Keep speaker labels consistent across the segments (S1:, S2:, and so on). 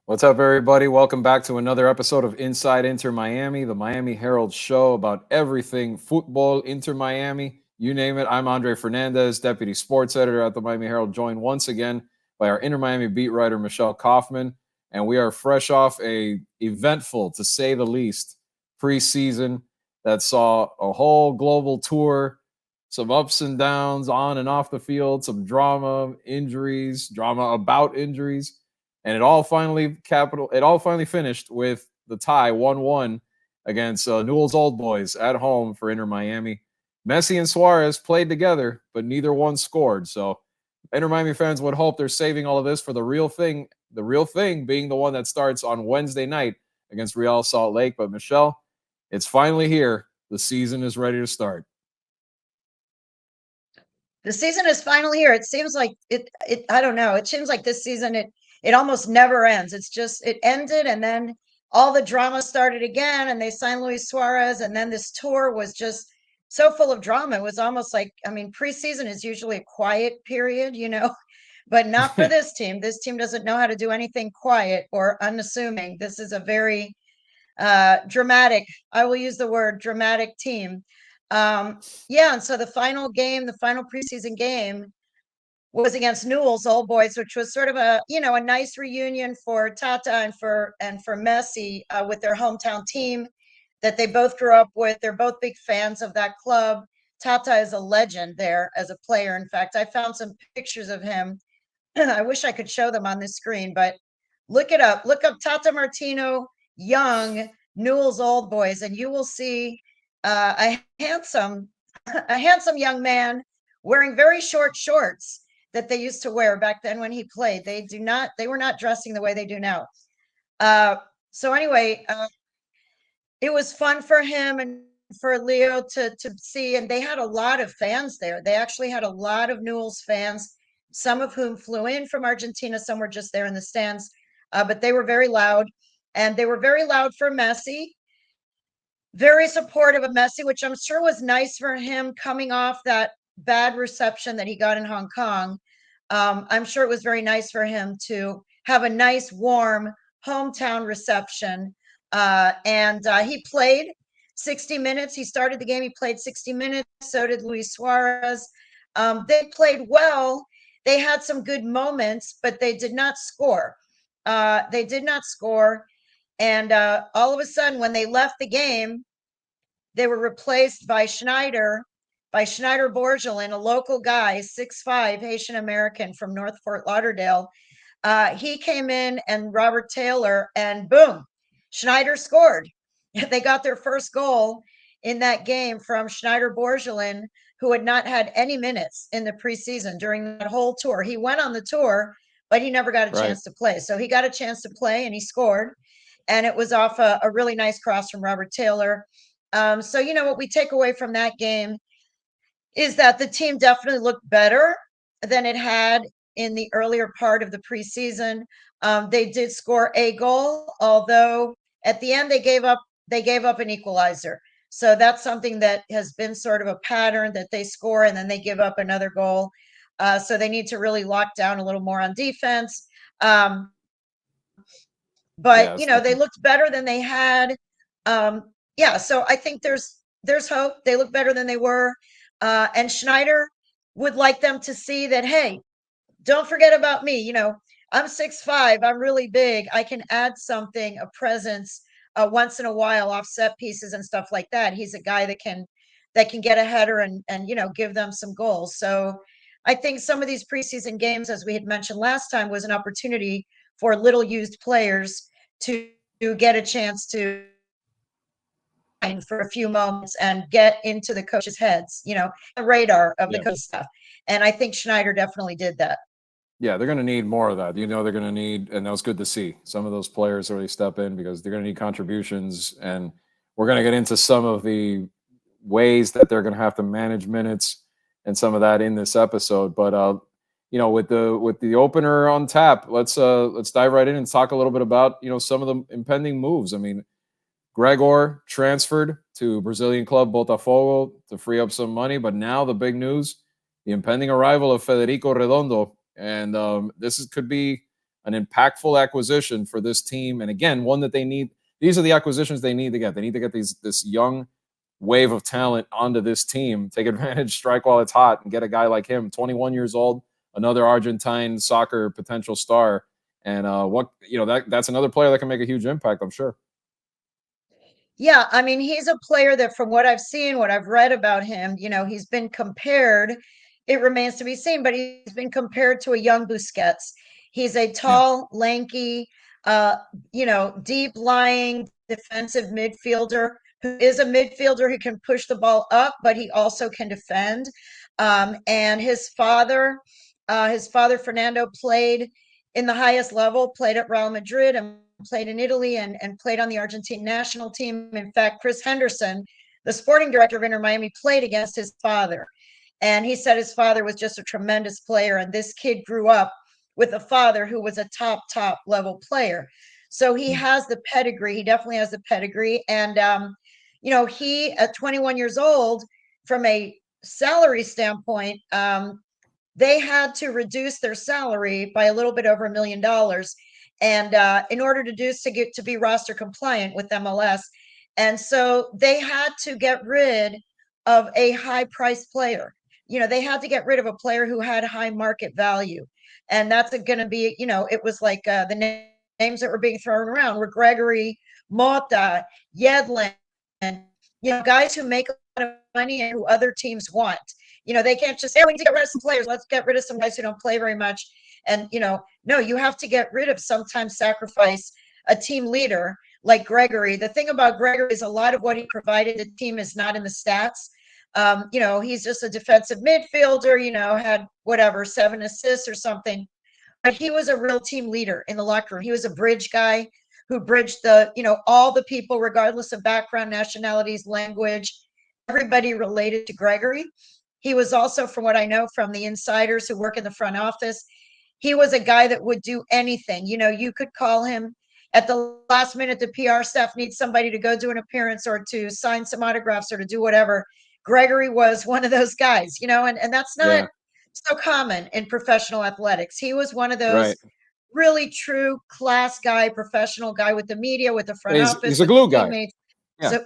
S1: What's up, everybody? Welcome back to another episode of Inside Inter Miami, the Miami Herald show about everything football, Inter Miami, you name it. I'm Andre Fernandez, deputy sports editor at the Miami Herald, joined once again by our Inter Miami beat writer, Michelle Kaufman. And we are fresh off a eventful, to say the least, preseason that saw a whole global tour, some ups and downs on and off the field, some drama, injuries, drama about injuries, and it all finally finished with the tie 1-1 against Newell's Old Boys at home for Inter Miami. Messi and Suarez played together, but neither one scored. So Inter Miami fans would hope they're saving all of this for the real thing. The real thing being the one that starts on Wednesday night against Real Salt Lake. But Michelle, it's finally here. The season is ready to start.
S2: The season is finally here. It seems like it I don't know. It seems like this season it almost never ends. It ended and then all the drama started again and they signed Luis Suarez and then this tour was just so full of drama. It was almost like, I mean, preseason is usually a quiet period, but not for this team. This team doesn't know how to do anything quiet or unassuming. This is a very dramatic, I will use the word dramatic team. Yeah, and so the final preseason game was against Newell's Old Boys, which was sort of a nice reunion for Tata and for Messi with their hometown team that they both grew up with. They're both big fans of that club. Tata is a legend there as a player. In fact, I found some pictures of him. I wish I could show them on this screen, but look it up. Look up Tata Martino, young Newell's Old Boys, and you will see a handsome, a handsome young man wearing very short shorts that they used to wear back then when he played. They were not dressing the way they do now. So anyway, it was fun for him and for Leo to see, and they had a lot of fans there. They actually had a lot of Newell's fans, some of whom flew in from Argentina, some were just there in the stands, but they were very loud, and they were very loud for Messi, very supportive of Messi, which I'm sure was nice for him coming off that bad reception that he got in Hong Kong. I'm sure it was very nice for him to have a nice, warm hometown reception. And he played 60 minutes. He started the game. He played 60 minutes. So did Luis Suarez. They played well. They had some good moments, but they did not score. They did not score. And all of a sudden, when they left the game, they were replaced by Schneider Borgelin, a local guy, 6'5", Haitian American from North Fort Lauderdale. He came in and Robert Taylor, and boom, Schneider scored. They got their first goal in that game from Schneider Borgelin, who had not had any minutes in the preseason during that whole tour. He went on the tour, but he never got a
S1: Right.
S2: chance to play. So he got a chance to play and he scored. And it was off a really nice cross from Robert Taylor. So, what we take away from that game is that the team definitely looked better than it had in the earlier part of the preseason. They did score a goal, although at the end they gave up an equalizer. So that's something that has been sort of a pattern, that they score and then they give up another goal. So they need to really lock down a little more on defense. But
S1: Yes.
S2: they looked better than they had. Yeah, so I think there's hope. They look better than they were. And Schneider would like them to see that, hey, don't forget about me. I'm 6'5", I'm really big. I can add something, a presence once in a while off set pieces and stuff like that. He's a guy that can get a header and give them some goals. So I think some of these preseason games, as we had mentioned last time, was an opportunity for little used players to get a chance to for a few moments and get into the coaches' heads, the radar of the
S1: Yeah.
S2: coach staff. And I think Schneider definitely did that.
S1: Yeah, they're going to need more of that. They're going to need, and that was good to see some of those players really step in because they're going to need contributions. And we're going to get into some of the ways that they're going to have to manage minutes and some of that in this episode. But with the opener on tap, let's dive right in and talk a little bit about some of the impending moves. I mean, Gregor transferred to Brazilian club Botafogo to free up some money, but now the big news: the impending arrival of Federico Redondo. And could be an impactful acquisition for this team. And again, one that they need. These are the acquisitions they need to get. They need to get this young wave of talent onto this team, take advantage, strike while it's hot, and get a guy like him, 21 years old, another Argentine soccer potential star. And that's another player that can make a huge impact, I'm sure.
S2: Yeah, I mean, he's a player that from what I've seen, what I've read about him, he's been compared, it remains to be seen, but he's been compared to a young Busquets. He's a
S1: Yeah.
S2: tall, lanky, deep lying defensive midfielder who is a midfielder who can push the ball up, but he also can defend. And his father Fernando played in the highest level, played at Real Madrid and played in Italy and played on the Argentine national team. In fact, Chris Henderson, the sporting director of Inter Miami, played against his father. And he said his father was just a tremendous player. And this kid grew up with a father who was a top level player. So he has the pedigree. He definitely has the pedigree. And, he at 21 years old, from a salary standpoint, they had to reduce their salary by a little bit over $1 million. And in order to do to be roster compliant with MLS. And so they had to get rid of a high price player. They had to get rid of a player who had high market value. And that's going to be, it was like the names that were being thrown around were Gregory, Mota, Yedlin, guys who make a lot of money and who other teams want. They can't just say, we need to get rid of some players. Let's get rid of some guys who don't play very much. And, no, you have to get rid of, sometimes sacrifice a team leader like Gregory. The thing about Gregory is a lot of what he provided the team is not in the stats. He's just a defensive midfielder, had whatever, 7 assists or something. But he was a real team leader in the locker room. He was a bridge guy who bridged all the people, regardless of background, nationalities, language, everybody related to Gregory. He was also, from what I know from the insiders who work in the front office, he was a guy that would do anything. You could call him at the last minute. The PR staff needs somebody to go do an appearance or to sign some autographs or to do whatever. Gregory was one of those guys, and that's not so common in professional athletics. He was one of those really true class guy, professional guy with the media, with the front office,
S1: he's a
S2: with
S1: glue guy.
S2: teammates.
S1: Yeah.
S2: So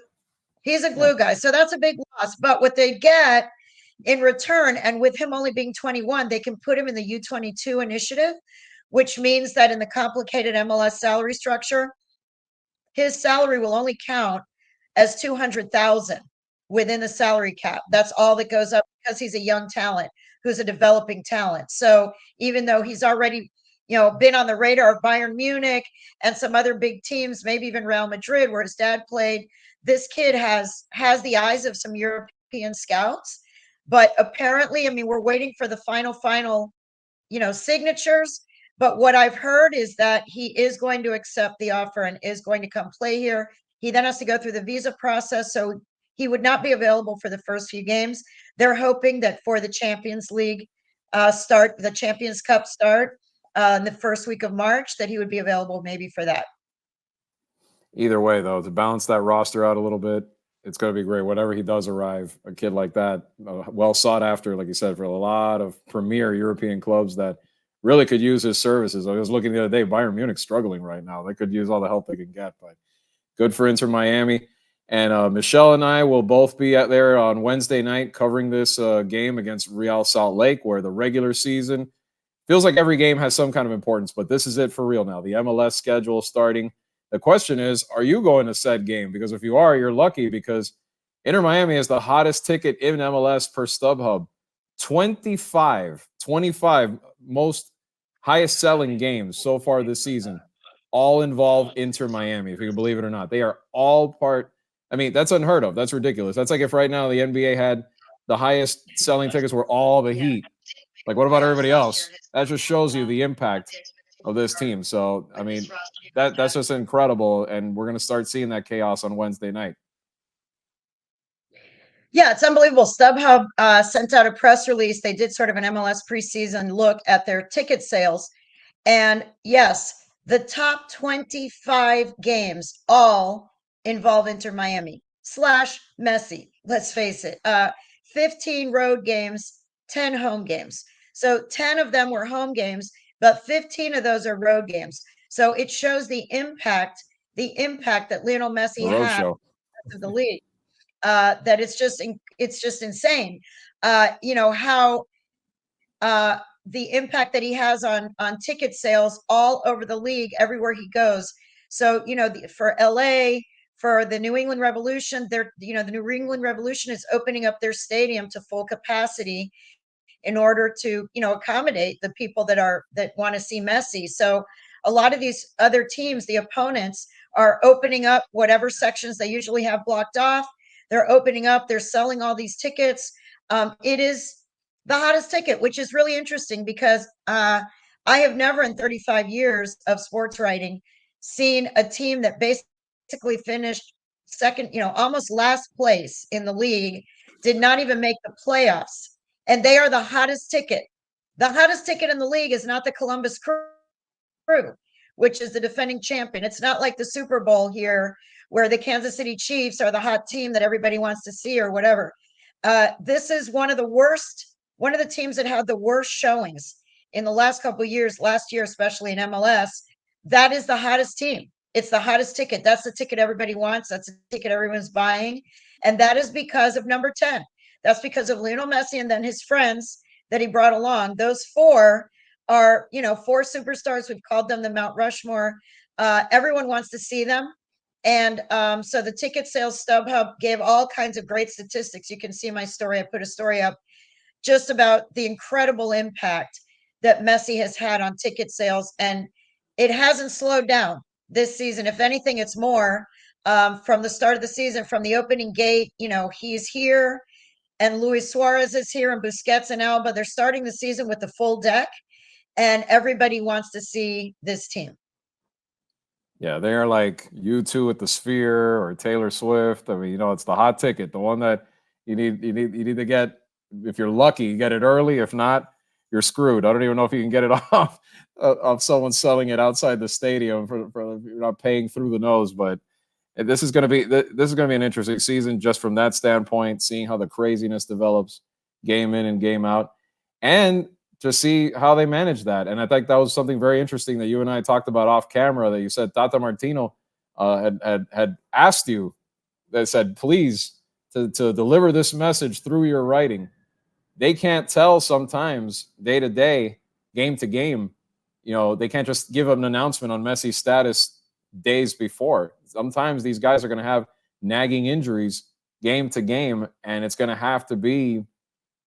S2: he's a glue guy. So that's a big loss. But what they get in return, and with him only being 21, they can put him in the U22 initiative, which means that in the complicated MLS salary structure, his salary will only count as 200,000 within the salary cap. That's all that goes up because he's a young talent who's a developing talent. So even though he's already, been on the radar of Bayern Munich and some other big teams, maybe even Real Madrid, where his dad played, this kid has the eyes of some European scouts. But apparently, we're waiting for the final, signatures. But what I've heard is that he is going to accept the offer and is going to come play here. He then has to go through the visa process. So he would not be available for the first few games. They're hoping that for the Champions League the Champions Cup start in the first week of March, that he would be available maybe for that.
S1: Either way, though, to balance that roster out a little bit, it's going to be great. Whatever he does arrive, a kid like that, well sought after, like you said, for a lot of premier European clubs that really could use his services. I was looking the other day, Bayern Munich's struggling right now. They could use all the help they can get, but good for Inter Miami. And Michelle and I will both be out there on Wednesday night covering this game against Real Salt Lake, where the regular season feels like every game has some kind of importance, but this is it for real now. The MLS schedule starting. The question is, are you going to said game? Because if you are, you're lucky because Inter Miami is the hottest ticket in MLS per StubHub. 25 most highest selling games so far this season all involve Inter Miami, if you can believe it or not. They are all part. That's unheard of. That's ridiculous. That's like if right now the NBA had the highest selling tickets were all the Heat. Like, what about everybody else? That just shows you the impact of this team. So, that's just incredible. And we're going to start seeing that chaos on Wednesday night.
S2: Yeah, it's unbelievable. StubHub sent out a press release. They did sort of an MLS preseason look at their ticket sales. And yes, the top 25 games all involve Inter Miami / Messi. Let's face it. 15 road games, 10 home games. So 10 of them were home games, but 15 of those are road games. So it shows the impact that Lionel
S1: The
S2: Messi
S1: road
S2: had
S1: show.
S2: to the league. That it's just insane. How the impact that he has on ticket sales all over the league, everywhere he goes. So for LA, for the New England Revolution, the New England Revolution is opening up their stadium to full capacity in order to accommodate the people that want to see Messi. So a lot of these other teams, the opponents, are opening up whatever sections they usually have blocked off. They're opening up, they're selling all these tickets. It is the hottest ticket, which is really interesting because I have never in 35 years of sports writing seen a team that basically finished second, almost last place in the league, did not even make the playoffs, and they are the hottest ticket. The hottest ticket in the league is not the Columbus Crew, which is the defending champion. It's not like the Super Bowl here, where the Kansas City Chiefs are the hot team that everybody wants to see or whatever. This is one of the teams that had the worst showings in the last couple of years, last year, especially in MLS. That is the hottest team. It's the hottest ticket. That's the ticket everybody wants. That's the ticket everyone's buying. And that is because of number 10. That's because of Lionel Messi and then his friends that he brought along. Those four are, four superstars. We've called them the Mount Rushmore. Everyone wants to see them. And so the ticket sales StubHub gave all kinds of great statistics. You can see my story. I put a story up just about the incredible impact that Messi has had on ticket sales. And it hasn't slowed down this season. If anything, it's more. From the start of the season, from the opening gate, he's here, and Luis Suarez is here, and Busquets and Alba. They're starting the season with the full deck, and everybody wants to see this team.
S1: Yeah, they are like U2 at the Sphere or Taylor Swift. I mean, it's the hot ticket, the one that you need to get. If you're lucky, you get it early. If not, you're screwed. I don't even know if you can get it off someone selling it outside the stadium for you're not paying through the nose. But this is going to be an interesting season just from that standpoint, seeing how the craziness develops game in and game out, and to see how they manage that. And I think that was something very interesting that you and I talked about off camera, that you said Tata Martino had asked you, that said, please, to deliver this message through your writing. They can't tell sometimes day to day, game to game. They can't just give an announcement on Messi's status days before. Sometimes these guys are going to have nagging injuries game to game, and it's going to have to be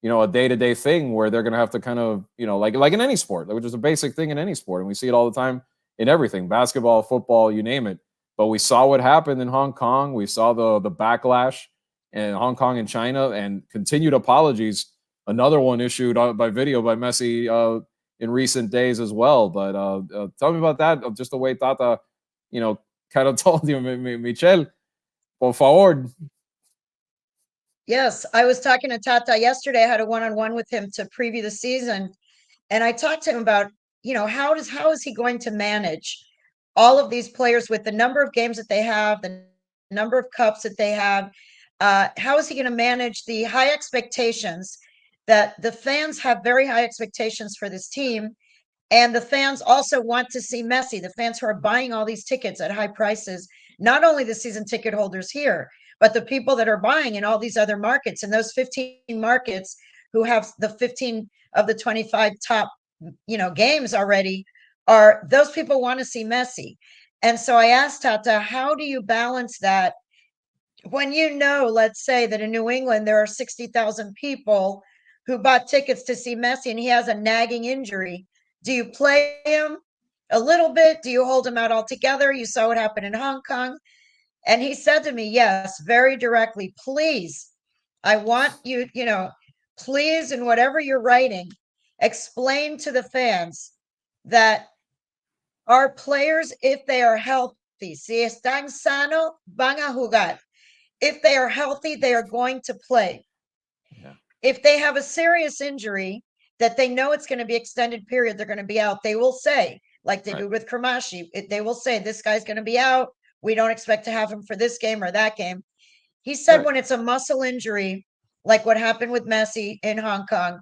S1: a day-to-day thing where they're going to have to kind of, like in any sport, which is a basic thing in any sport. And we see it all the time in everything, basketball, football, you name it. But we saw what happened in Hong Kong. We saw the backlash in Hong Kong and China, and continued apologies. Another one issued by video by Messi in recent days as well. But tell me about that, just the way Tata, kind of told you, Michel, por favor.
S2: Yes, I was talking to Tata yesterday. I had a one-on-one with him to preview the season, and I talked to him about, how is he going to manage all of these players with the number of games that they have, the number of cups that they have. How is he going to manage the high expectations that the fans have? Very high expectations for this team, and the fans also want to see Messi. The fans who are buying all these tickets at high prices, not only the season ticket holders here, but the people that are buying in all these other markets, and those 15 markets who have the 15 of the 25 top, games already, are those people want to see Messi. And so I asked Tata, how do you balance that when let's say that in New England there are 60,000 people who bought tickets to see Messi and he has a nagging injury? Do you play him a little bit? Do you hold him out altogether? You saw what happened in Hong Kong. And he said to me, yes, very directly, please, I want you, please, in whatever you're writing, explain to the fans that our players, if they are healthy, si están sano, van a jugar. If they are healthy, they are going to play.
S1: Yeah.
S2: If they have a serious injury that they know it's going to be extended period, they're going to be out, they will say, like they do with Kramashi, they will say, this guy's going to be out. We don't expect to have him for this game or that game. He said when it's a muscle injury, like what happened with Messi in Hong Kong,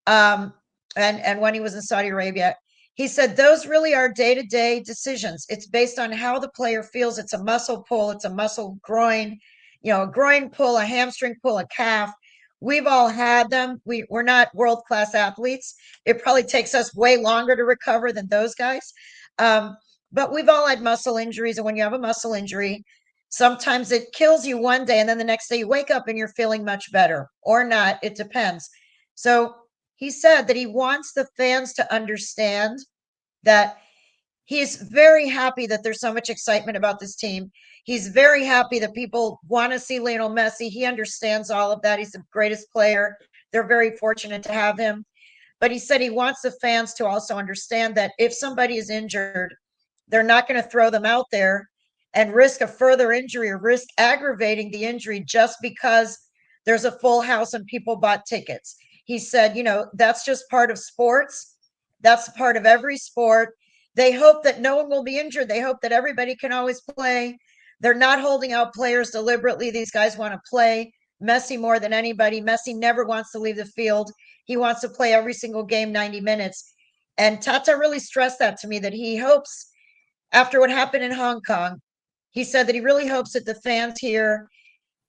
S2: and when he was in Saudi Arabia, He said those really are day-to-day decisions. It's based on how the player feels. It's a muscle pull, it's a muscle groin, a groin pull, a hamstring pull, a calf. We've all had them. We're not world-class athletes. It probably takes us way longer to recover than those guys. But we've all had muscle injuries. And when you have a muscle injury, sometimes it kills you one day, and then the next day you wake up and you're feeling much better or not. It depends. So he said that he wants the fans to understand that he's very happy that there's so much excitement about this team. He's very happy that people want to see Lionel Messi. He understands all of that. He's the greatest player. They're very fortunate to have him. But he said he wants the fans to also understand that if somebody is injured, they're not going to throw them out there and risk a further injury or risk aggravating the injury just because there's a full house and people bought tickets. He said, that's just part of sports. That's part of every sport. They hope that no one will be injured. They hope that everybody can always play. They're not holding out players deliberately. These guys want to play. Messi more than anybody. Messi never wants to leave the field. He wants to play every single game 90 minutes. And Tata really stressed that to me, that he hopes, after what happened in Hong Kong, he said that he really hopes that the fans here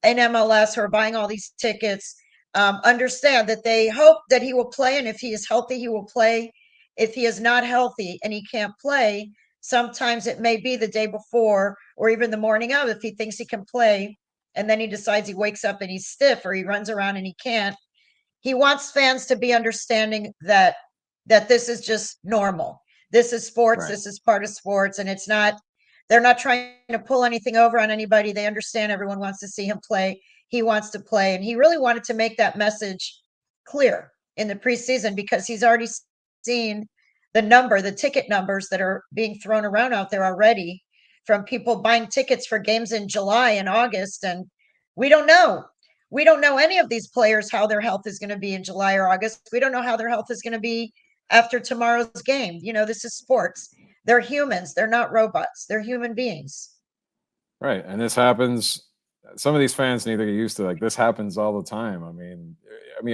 S2: in MLS who are buying all these tickets understand that they hope that he will play. And if he is healthy, he will play. If he is not healthy and he can't play, sometimes it may be the day before or even the morning of if he thinks he can play. And then he decides he wakes up and he's stiff or he runs around and he can't. He wants fans to be understanding that this is just normal. This is sports.
S1: Right.
S2: This is part of sports. And they're not trying to pull anything over on anybody. They understand everyone wants to see him play. He wants to play. And he really wanted to make that message clear in the preseason because he's already seen the ticket numbers that are being thrown around out there already from people buying tickets for games in July and August. And we don't know. We don't know any of these players how their health is going to be in July or August. We don't know how their health is going to be after tomorrow's game. This is sports. They're humans. They're not robots. They're human beings.
S1: Right. And this happens. Some of these fans need to get used to, like, this happens all the time. I mean,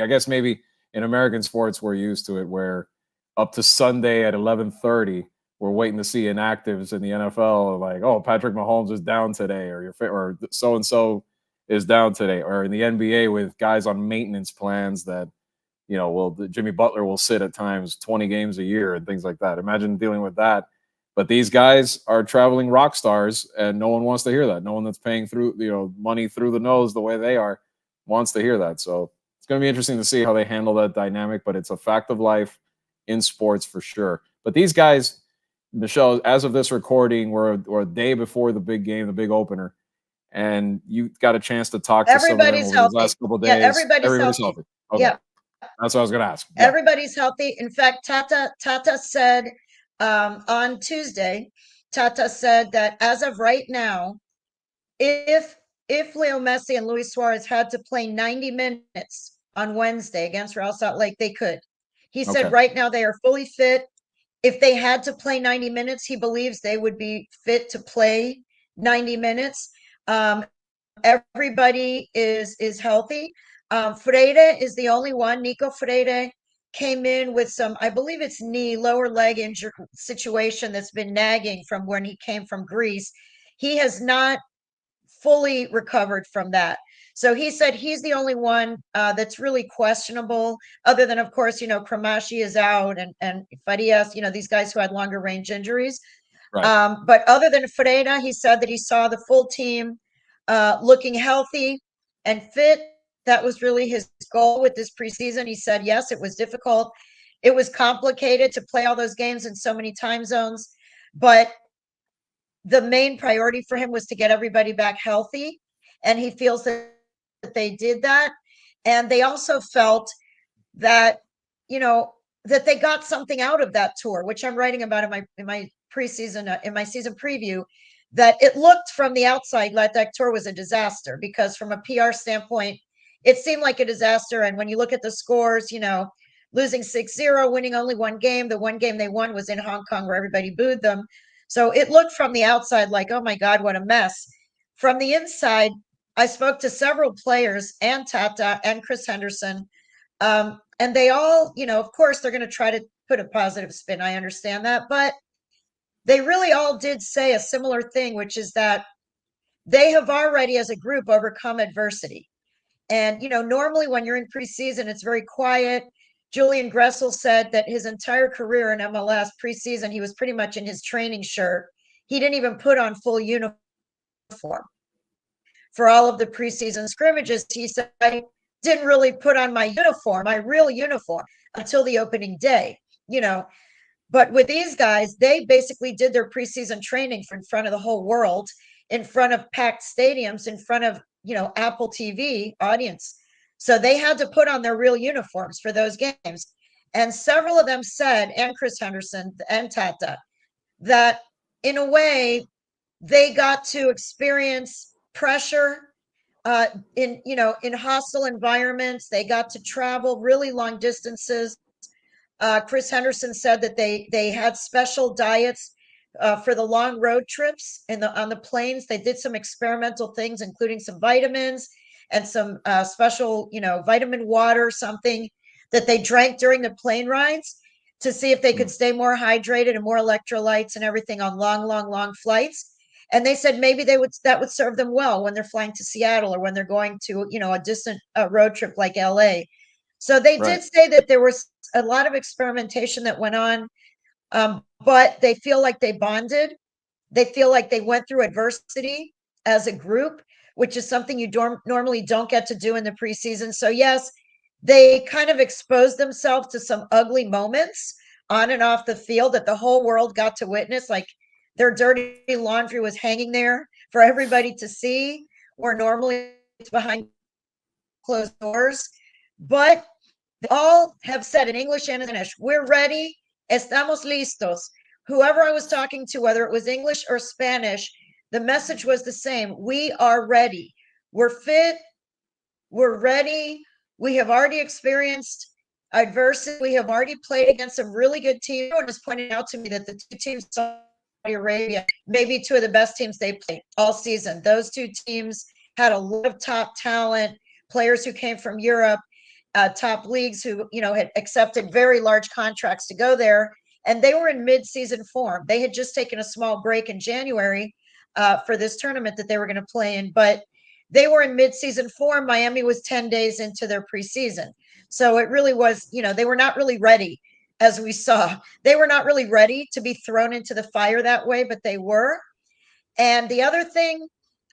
S1: I guess maybe in American sports we're used to it, where up to Sunday at 11:30 we're waiting to see inactives in the NFL, like, oh, Patrick Mahomes is down today, or so and so is down today, or in the NBA with guys on maintenance plans that, Jimmy Butler will sit at times 20 games a year and things like that. Imagine dealing with that. But these guys are traveling rock stars, and no one wants to hear that. No one that's paying through, money through the nose the way they are wants to hear that. So it's going to be interesting to see how they handle that dynamic, but it's a fact of life in sports for sure. But these guys, Michelle, as of this recording, we're a day before the big game, the big opener, and you got a chance to talk to some of them over
S2: healthy.
S1: these last couple of days.
S2: Yeah, everybody's healthy.
S1: Okay.
S2: Yeah.
S1: That's what I was going to ask. Yeah.
S2: Everybody's healthy. In fact, Tata said on Tuesday, Tata said that as of right now, if Leo Messi and Luis Suarez had to play 90 minutes on Wednesday against Real Salt Lake, they could. He said right now they are fully fit. If they had to play 90 minutes, he believes they would be fit to play 90 minutes. Everybody is healthy. Freire is the only one. Nico Freire came in with some, I believe it's lower leg injury situation that's been nagging from when he came from Greece. He has not fully recovered from that. So he said he's the only one that's really questionable, other than, of course, Kramashi is out and Farias, these guys who had longer range injuries.
S1: Right.
S2: But other than Freire, he said that he saw the full team looking healthy and fit. That was really his goal with this preseason. He said, yes, it was difficult. It was complicated to play all those games in so many time zones, but the main priority for him was to get everybody back healthy. And he feels that they did that. And they also felt that, that they got something out of that tour, which I'm writing about in my preseason, in my season preview, that it looked from the outside like that tour was a disaster, because from a PR standpoint, it seemed like a disaster. And when you look at the scores, losing 6-0, winning only one game, the one game they won was in Hong Kong where everybody booed them. So it looked from the outside like, oh my God, what a mess. From the inside, I spoke to several players and Tata and Chris Henderson. And they all, of course, they're going to try to put a positive spin. I understand that, but they really all did say a similar thing, which is that they have already, as a group, overcome adversity. And, normally when you're in preseason, it's very quiet. Julian Gressel said that his entire career in MLS preseason, he was pretty much in his training shirt. He didn't even put on full uniform for all of the preseason scrimmages. He said, I didn't really put on my uniform, my real uniform, until the opening day, But with these guys, they basically did their preseason training in front of the whole world, in front of packed stadiums, in front of, Apple TV audience. So they had to put on their real uniforms for those games. And several of them said, and Chris Henderson and Tata, that in a way they got to experience pressure in hostile environments. They got to travel really long distances. Chris Henderson said that they had special diets for the long road trips on the planes. They did some experimental things, including some vitamins and some special, vitamin water, something that they drank during the plane rides to see if they could stay more hydrated and more electrolytes and everything on long flights. And they said maybe that would serve them well when they're flying to Seattle or when they're going to, a distant road trip like LA. So they did say that there was a lot of experimentation that went on, but they feel like they bonded. They feel like they went through adversity as a group, which is something you normally don't get to do in the preseason. So yes, they kind of exposed themselves to some ugly moments on and off the field that the whole world got to witness. Like their dirty laundry was hanging there for everybody to see, where normally it's behind closed doors. But they all have said in English and in Spanish, we're ready, estamos listos. Whoever I was talking to, whether it was English or Spanish, the message was the same. We are ready. We're fit. We're ready. We have already experienced adversity. We have already played against some really good teams. Everyone was pointing out to me that the two teams, Saudi Arabia, maybe two of the best teams they played all season. Those two teams had a lot of top talent, players who came from Europe, top leagues who, had accepted very large contracts to go there. And they were in mid-season form. They had just taken a small break in January for this tournament that they were going to play in, but they were in mid-season form. Miami was 10 days into their preseason. So it really was, they were not really ready, as we saw. They were not really ready to be thrown into the fire that way, but they were. And the other thing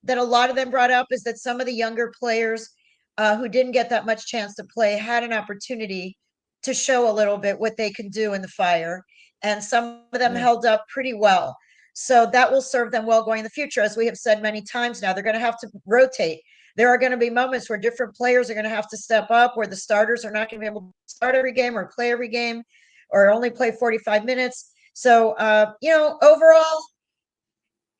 S2: that a lot of them brought up is that some of the younger players who didn't get that much chance to play had an opportunity to show a little bit what they can do in the fire. And some of them held up pretty well. So that will serve them well going in the future. As we have said many times now, they're going to have to rotate. There are going to be moments where different players are going to have to step up, where the starters are not going to be able to start every game or play every game or only play 45 minutes. So, overall,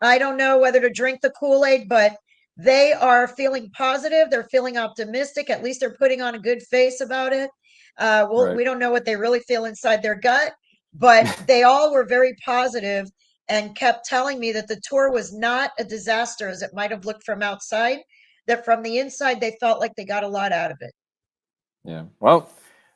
S2: I don't know whether to drink the Kool-Aid, but they are feeling positive. They're feeling optimistic. At least they're putting on a good face about it. We don't know what they really feel inside their gut, but they all were very positive and kept telling me that the tour was not a disaster as it might have looked from outside, that from the inside, they felt like they got a lot out of it.
S1: Yeah. Well,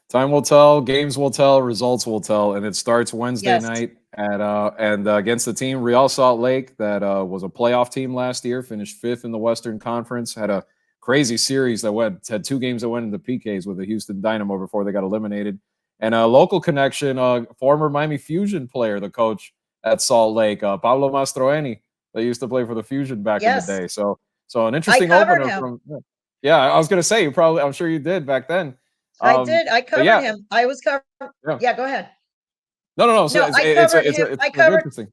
S1: time will tell, games will tell, results will tell, and it starts Wednesday night against the team Real Salt Lake that was a playoff team last year, finished fifth in the Western Conference, had a crazy series that had two games that went into PKs with the Houston Dynamo before they got eliminated, and a local connection, former Miami Fusion player, the coach at Salt Lake, Pablo Mastroeni, that used to play for the Fusion back in the day. So an interesting opener from. Yeah, I was gonna say I'm sure you did back then.
S2: I did. I covered him. I was covered. Yeah, go ahead.
S1: No. So
S2: I covered him. I covered.
S1: Interesting.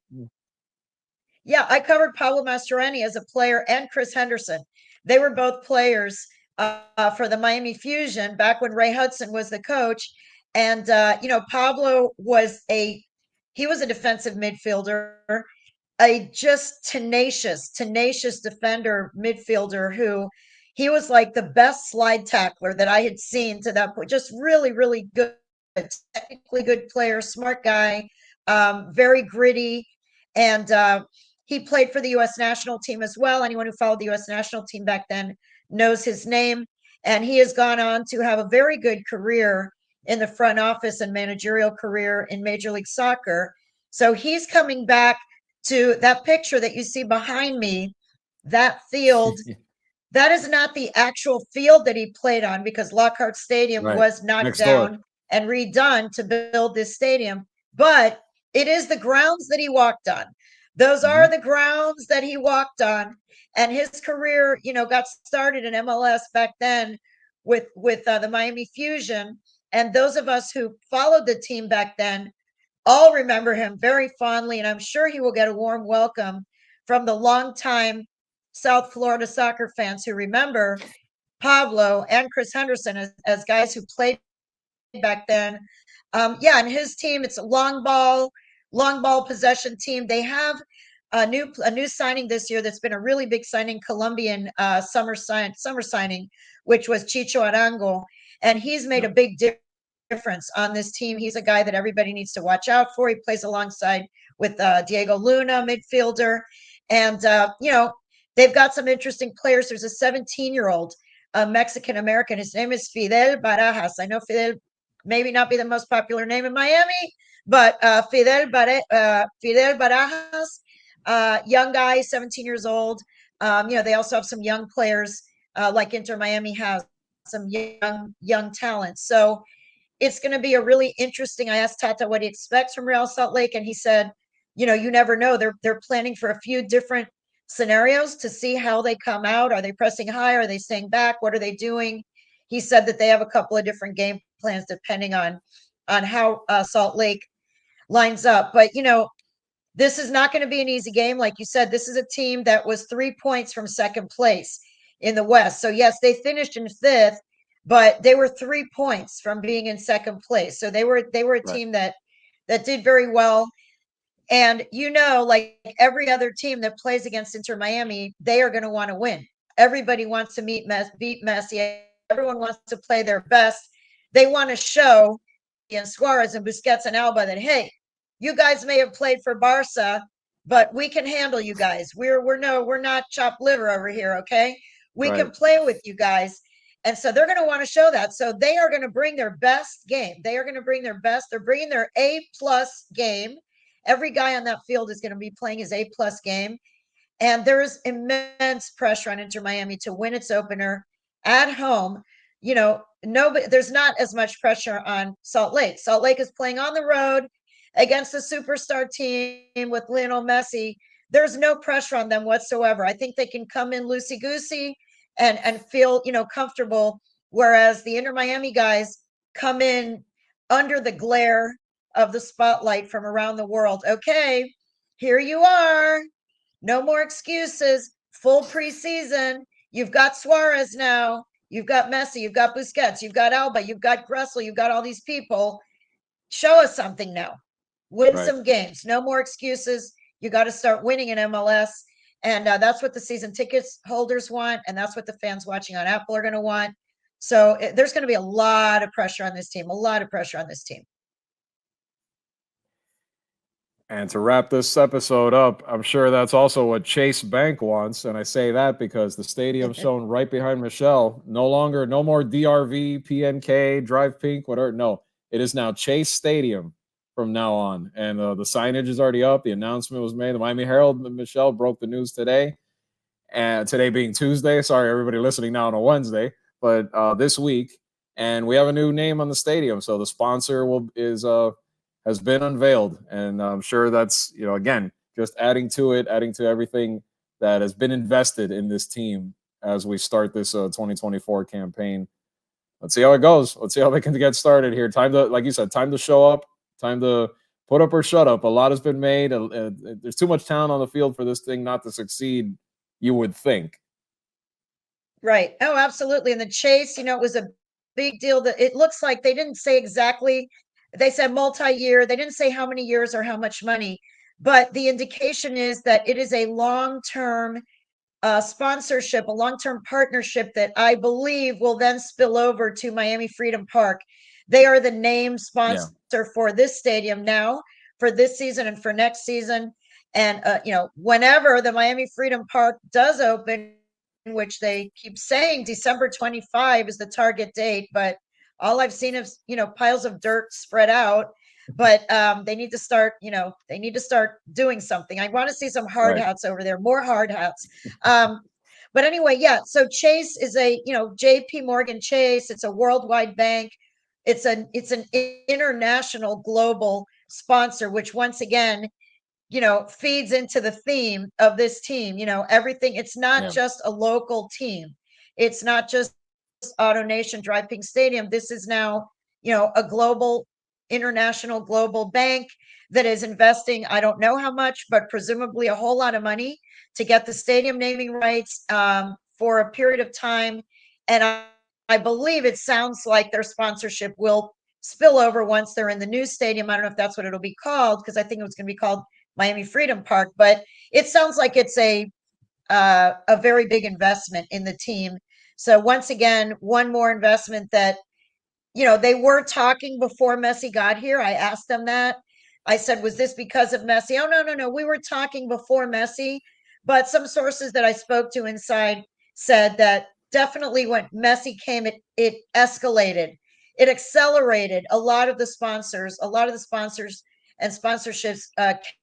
S2: Yeah, I covered Pablo Mastroeni as a player and Chris Henderson. They were both players for the Miami Fusion back when Ray Hudson was the coach. And Pablo was a defensive midfielder, a just tenacious defender midfielder who he was like the best slide tackler that I had seen to that point. Just really, really good, technically good player, smart guy, very gritty. And he played for the U.S. national team as well. Anyone who followed the U.S. national team back then knows his name. And he has gone on to have a very good career in the front office and managerial career in Major League Soccer. So he's coming back to that picture that you see behind me, that field. That is not the actual field that he played on, because Lockhart Stadium
S1: Right.
S2: was knocked
S1: Next door.
S2: down and redone to build this stadium. But it is the grounds that he walked on. Those are the grounds that he walked on. And his career, got started in MLS back then with the Miami Fusion. And those of us who followed the team back then all remember him very fondly. And I'm sure he will get a warm welcome from the longtime South Florida soccer fans who remember Pablo and Chris Henderson as guys who played back then. Yeah, and his team, it's a long ball possession team. They have a new signing this year that's been a really big signing, Colombian summer signing, which was Chicho Arango, and he's made a big difference on this team. He's a guy that everybody needs to watch out for. He plays alongside with Diego Luna, midfielder, and they've got some interesting players. There's a 17-year-old Mexican American. His name is Fidel Barajas. I know Fidel maybe not be the most popular name in Miami, but Fidel Barajas, young guy, 17 years old. They also have some young players like Inter Miami has some young talent. So it's going to be a really interesting. I asked Tata what he expects from Real Salt Lake, and he said, you never know. They're planning for a few different scenarios to see how they come out. Are they pressing high? Are they staying back? What are they doing? He said that they have a couple of different game plans depending on how Salt Lake lines up. But this is not going to be an easy game. Like you said, this is a team that was 3 points from second place in the West. So yes, they finished in fifth, but they were 3 points from being in second place. So they were a team that did very well. And like every other team that plays against Inter Miami, they are going to want to win. Everybody wants to beat Messi. Everyone wants to play their best. They want to show and Suarez and Busquets and Alba that, hey, you guys may have played for Barca, but we can handle you guys. We're not chopped liver over here, okay? We can play with you guys. And so they're going to want to show that. So they are going to bring their best game. They are going to bring their best. They're bringing their A-plus game. Every guy on that field is going to be playing his A-plus game. And there's immense pressure on Inter Miami to win its opener at home. There's not as much pressure on Salt Lake. Salt Lake is playing on the road against a superstar team with Lionel Messi. There's no pressure on them whatsoever. I think they can come in loosey-goosey and feel, comfortable. Whereas the Inter Miami guys come in under the glare of the spotlight from around the world. Okay, here you are. No more excuses. Full preseason. You've got Suarez now. You've got Messi. You've got Busquets. You've got Alba. You've got Gressel. You've got all these people. Show us something now. Win some games. No more excuses. You got to start winning in MLS. And that's what the season tickets holders want. And that's what the fans watching on Apple are going to want. So there's going to be a lot of pressure on this team. A lot of pressure on this team.
S1: And to wrap this episode up, I'm sure that's also what Chase Bank wants. And I say that because the stadium shown right behind Michelle, no more DRV, PNK, Drive Pink, whatever. No, it is now Chase Stadium from now on. And the signage is already up. The announcement was made. The Miami Herald, Michelle, broke the news today. And today being Tuesday, sorry, everybody listening now on a Wednesday, but this week. And we have a new name on the stadium. So the sponsor has been unveiled, and I'm sure that's, again, just adding to everything that has been invested in this team as we start this 2024 campaign. Let's see how it goes. Let's see how they can get started here. Time to, like you said, time to show up, time to put up or shut up. A lot has been made. There's too much talent on the field for this thing not to succeed, you would think.
S2: Right. Oh, absolutely. And the chase, it was a big deal. That it looks like they didn't say exactly. They said multi-year. They didn't say how many years or how much money, but the indication is that it is a long-term sponsorship, a long-term partnership that I believe will then spill over to Miami Freedom Park. They are the name sponsor for this stadium now, for this season and for next season. And, whenever the Miami Freedom Park does open, which they keep saying December 25 is the target date, but All I've seen is, piles of dirt spread out. But they need to start, they need to start doing something. I want to see some hard
S1: Right.
S2: hats over there, more hard hats. But anyway, yeah. So Chase is a, JP Morgan Chase. It's a worldwide bank. It's an international global sponsor, which once again, feeds into the theme of this team. Everything. It's not just a local team. It's not just Auto Nation Drive Pink Stadium. This is now, a global, international global bank that is investing, I don't know how much, but presumably a whole lot of money to get the stadium naming rights for a period of time. And I believe it sounds like their sponsorship will spill over once they're in the new stadium. I don't know if that's what it'll be called, because I think it was going to be called Miami Freedom Park, but it sounds like it's a very big investment in the team. So once again, one more investment that, they were talking before Messi got here. I asked them that. I said, was this because of Messi? Oh, no. We were talking before Messi, but some sources that I spoke to inside said that definitely when Messi came, it escalated. It accelerated a lot of the sponsors and sponsorships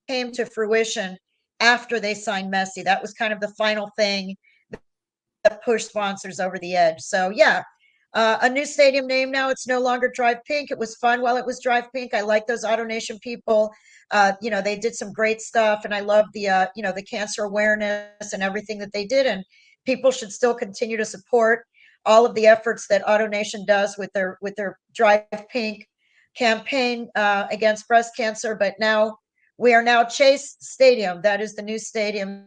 S2: came to fruition after they signed Messi. That was kind of the final thing that pushed sponsors over the edge. So yeah, a new stadium name now. It's no longer Drive Pink. It was fun while it was Drive Pink. I like those Auto Nation people. They did some great stuff, and I love the the cancer awareness and everything that they did. And people should still continue to support all of the efforts that Auto Nation does with their Drive Pink campaign against breast cancer. But now we are now Chase Stadium. That is the new stadium.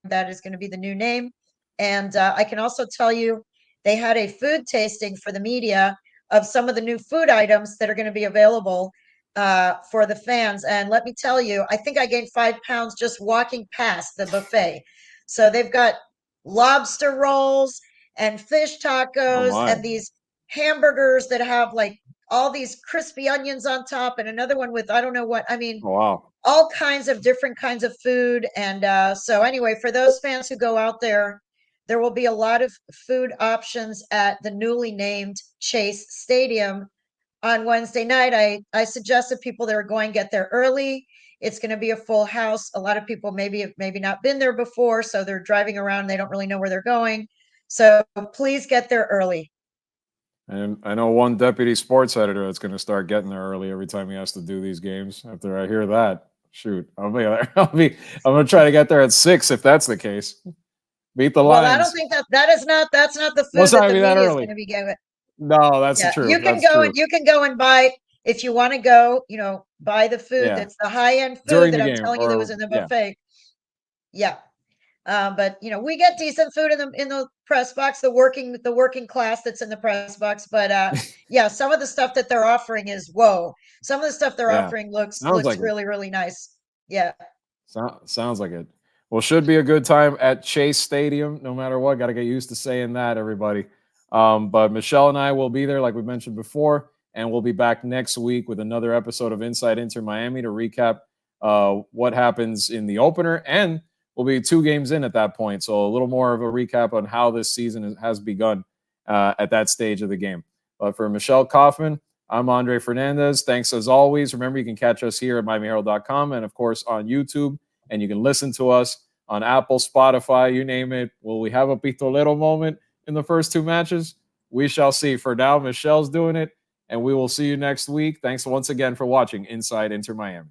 S2: That is going to be the new name. And I can also tell you, they had a food tasting for the media of some of the new food items that are going to be available for the fans. And let me tell you, I think I gained 5 pounds just walking past the buffet. So they've got lobster rolls and fish
S1: Oh
S2: tacos
S1: my.
S2: and these hamburgers that have like all these crispy onions on top, and another one with, I don't know what. I mean,
S1: Oh, wow.
S2: all kinds of different kinds of food. And so anyway, for those fans who go out there will be a lot of food options at the newly named Chase Stadium on Wednesday night. I suggested people that are going get there early. It's going to be a full house. A lot of people maybe not been there before, so they're driving around. They don't really know where they're going. So please get there early.
S1: And I know one deputy sports editor that's going to start getting there early every time he has to do these games. After I hear that, shoot, I'm going to try to get there at 6 if that's the case. Beat the
S2: Well, I don't
S1: Lions.
S2: think that's not the
S1: Well,
S2: food
S1: it's
S2: that
S1: not
S2: the
S1: gonna be that
S2: media is
S1: early.
S2: going to be giving.
S1: No, that's
S2: Yeah,
S1: true.
S2: you can
S1: That's
S2: go
S1: true.
S2: and buy if you want to go, buy the food
S1: Yeah,
S2: that's the high-end food
S1: during
S2: that
S1: the
S2: I'm
S1: game,
S2: telling you that was
S1: or
S2: in the
S1: yeah,
S2: buffet. Yeah. But we get decent food in the press box, the working class that's in the press box. But yeah, some of the stuff that they're offering is whoa. Some of the stuff they're
S1: yeah.
S2: offering looks
S1: Sounds like it.
S2: really, really nice. Yeah.
S1: Sounds like it. Well, should be a good time at Chase Stadium, no matter what. Got to get used to saying that, everybody. But Michelle and I will be there, like we mentioned before, and we'll be back next week with another episode of Inside Inter Miami to recap what happens in the opener, and we'll be 2 games in at that point, so a little more of a recap on how this season has begun at that stage of the game. But for Michelle Kaufman, I'm Andre Fernandez. Thanks as always. Remember, you can catch us here at MiamiHerald.com and, of course, on YouTube. And you can listen to us on Apple, Spotify, you name it. Will we have a pistolero moment in the first 2 matches? We shall see. For now, Michelle's doing it, and we will see you next week. Thanks once again for watching Inside Inter Miami.